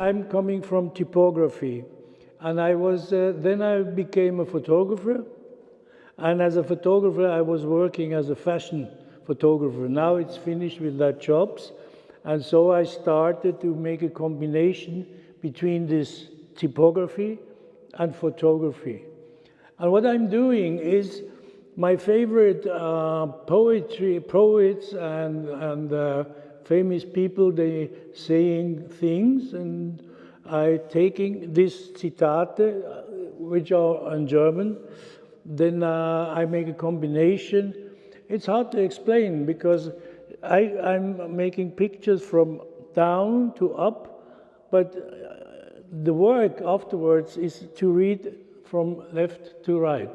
I'm coming from typography, and I was then I became a photographer, and as a photographer I was working as a fashion photographer. Now it's finished with that jobs, and so I started to make a combination between this typography and photography. And what I'm doing is my favorite poets and famous people, they saying things, and I taking this citate, which are in German, then I make a combination. It's hard to explain because I'm making pictures from down to up, but the work afterwards is to read from left to right.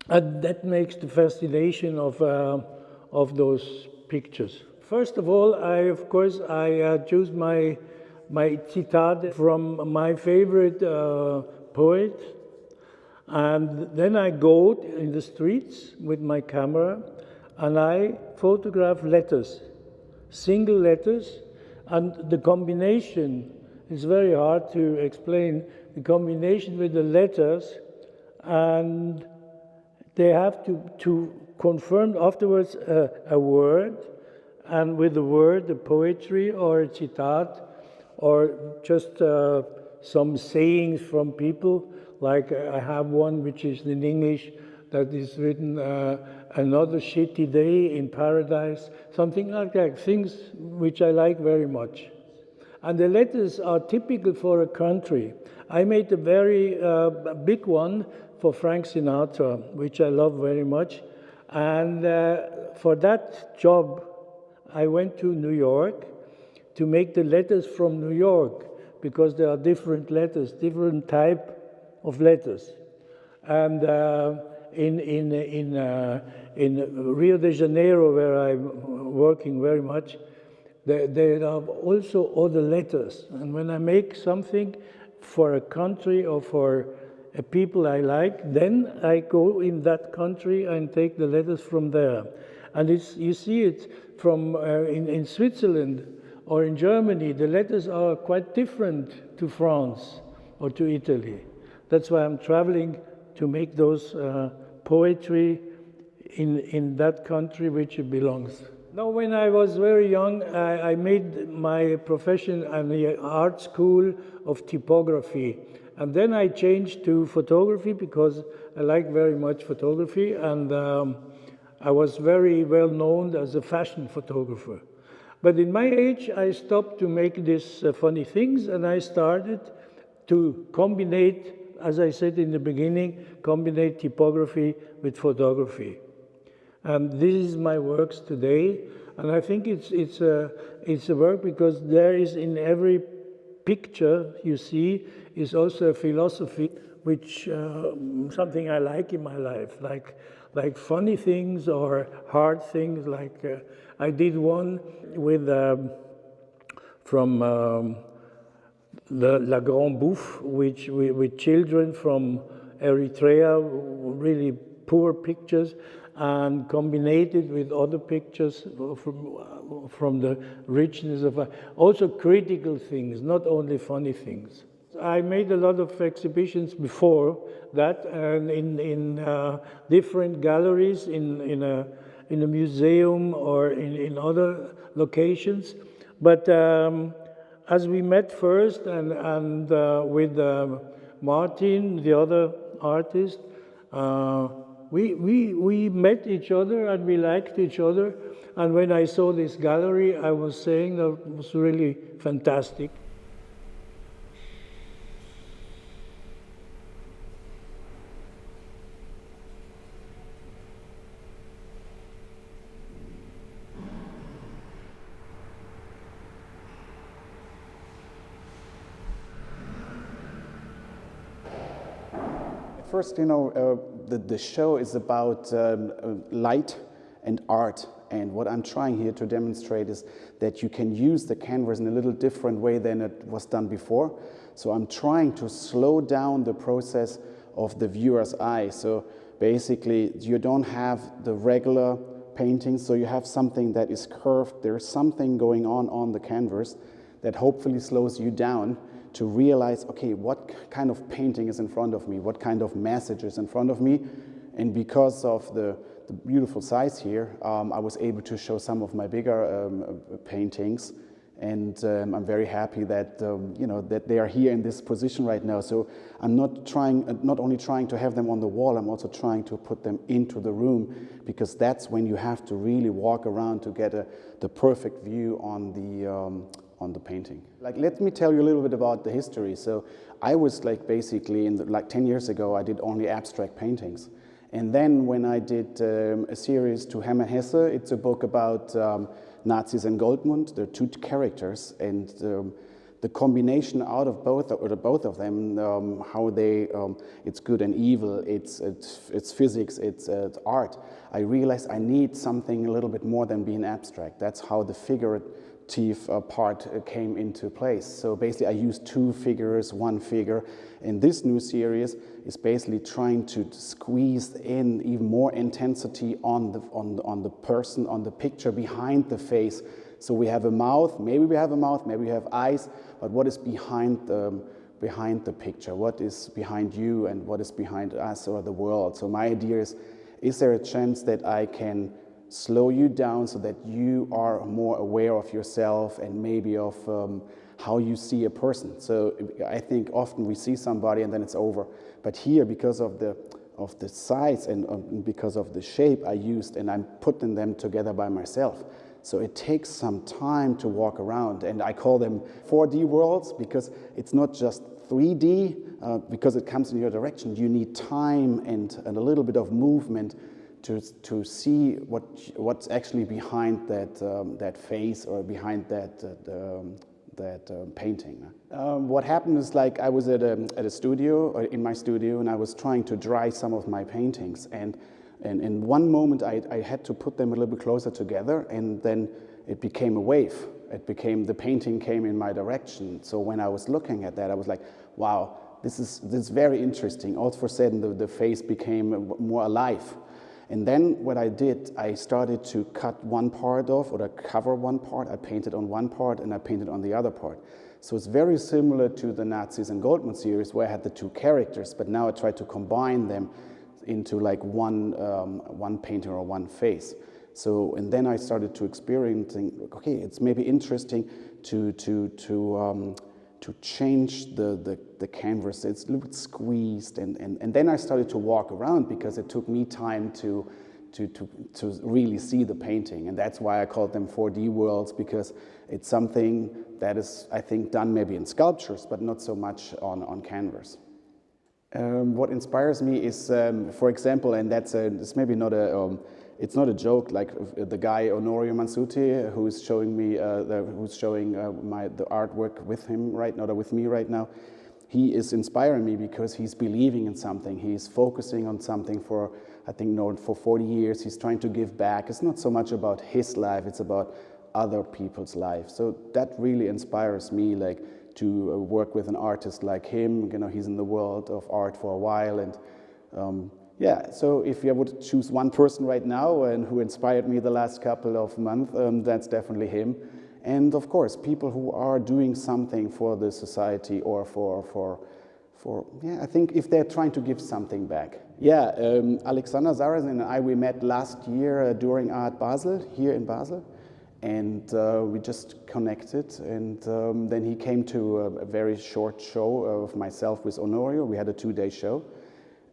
And that makes the fascination of those pictures. First of all, I choose my citate from my favorite poet, and then I go in the streets with my camera and I photograph letters, single letters, and the combination is very hard to explain. The combination with the letters, and they have to confirm afterwards a word, and with the word, the poetry or a citate, or just some sayings from people. Like I have one which is in English that is written, another shitty day in paradise, something like that, things which I like very much. And the letters are typical for a country. I made a very big one for Frank Sinatra, which I love very much. And for that job, I went to New York to make the letters from New York, because there are different letters, different type of letters. And in Rio de Janeiro, where I'm working very much, there are also other letters. And when I make something for a country or for a people I like, then I go in that country and take the letters from there. And you see it from in Switzerland or in Germany, the letters are quite different to France or to Italy. That's why I'm traveling to make those poetry in that country which it belongs. Now, when I was very young, I made my profession at the art school of typography. And then I changed to photography because I like very much photography, and I was very well known as a fashion photographer. But in my age, I stopped to make these funny things, and I started to combine, as I said in the beginning, combine typography with photography. And this is my works today, and I think it's a work because there is in every picture you see is also a philosophy, which something I like in my life, like funny things or hard things. Like I did one with from the La Grande Bouffe, which with children from Eritrea, really poor pictures, and combined it with other pictures from the richness of also critical things, not only funny things. I made a lot of exhibitions before that, and in different galleries, in a museum or in other locations. But as we met first, and with Martin, the other artist, we met each other and we liked each other. And when I saw this gallery, I was saying that it was really fantastic. First, the show is about light and art, and what I'm trying here to demonstrate is that you can use the canvas in a little different way than it was done before. So I'm trying to slow down the process of the viewer's eye. So basically, you don't have the regular painting, so you have something that is curved. There's something going on the canvas that hopefully slows you down to realize, okay, what kind of painting is in front of me, what kind of message is in front of me. And because of the beautiful size here, I was able to show some of my bigger paintings. And I'm very happy that that they are here in this position right now. So I'm not only trying to have them on the wall, I'm also trying to put them into the room, because that's when you have to really walk around to get the perfect view on the painting. Like, let me tell you a little bit about the history. So I was like basically 10 years ago, I did only abstract paintings. And then when I did a series to Hermann Hesse, it's a book about Narziss and Goldmund. They're two characters, and the combination out of both of them, how they, it's good and evil, it's physics, it's art. I realized I need something a little bit more than being abstract. That's how the figurative part came into place. So basically I used two figures, one figure, and this new series is basically trying to squeeze in even more intensity on the person, on the picture behind the face. So we have a mouth, maybe we have eyes, but what is behind the picture? What is behind you and what is behind us or the world? So my idea is there a chance that I can slow you down so that you are more aware of yourself and maybe of how you see a person? So I think often we see somebody and then it's over. But here, because of the size and because of the shape I used, and I'm putting them together by myself, so it takes some time to walk around, and I call them 4D worlds, because it's not just 3D, because it comes in your direction. You need time and a little bit of movement to see what's actually behind that face or behind that painting. What happened is, like, I was at a studio, or in my studio, and I was trying to dry some of my paintings, and in one moment I had to put them a little bit closer together, and then it became a wave. The painting came in my direction. So when I was looking at that, I was like, wow, this is very interesting. All of a sudden the face became more alive. And then what I did, I started to cut one part off, or to cover one part. I painted on one part and I painted on the other part. So it's very similar to the Narziss and Goldmund series, where I had the two characters, but now I tried to combine them into like one painting or one face. So, and then I started to experiencing, okay, it's maybe interesting to change the canvas. It's a little bit squeezed, and then I started to walk around, because it took me time to really see the painting, and that's why I called them 4D worlds, because it's something that is, I think, done maybe in sculptures, but not so much on canvas. What inspires me is, for example, and it's maybe not it's not a joke, like the guy Onorio Mansutti, who's showing me, the artwork with him right now, or with me right now. He is inspiring me because he's believing in something. He's focusing on something for, I think, for 40 years. He's trying to give back. It's not so much about his life, it's about other people's lives. So that really inspires me, like, to work with an artist like him. You know, he's in the world of art for a while, and yeah, so if I would choose one person right now and who inspired me the last couple of months, that's definitely him. And of course, people who are doing something for the society, or I think if they're trying to give something back. Yeah, Alexander Sarasin and I, we met last year during Art Basel, here in Basel. And we just connected, and then he came to a very short show of myself with Onorio. We had a 2-day show.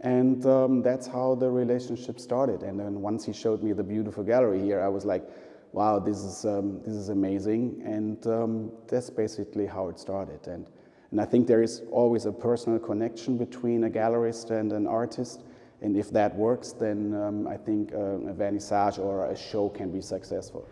And that's how the relationship started. And then once he showed me the beautiful gallery here, I was like, wow, this is amazing. And that's basically how it started. And I think there is always a personal connection between a gallerist and an artist. And if that works, then I think a vernissage or a show can be successful.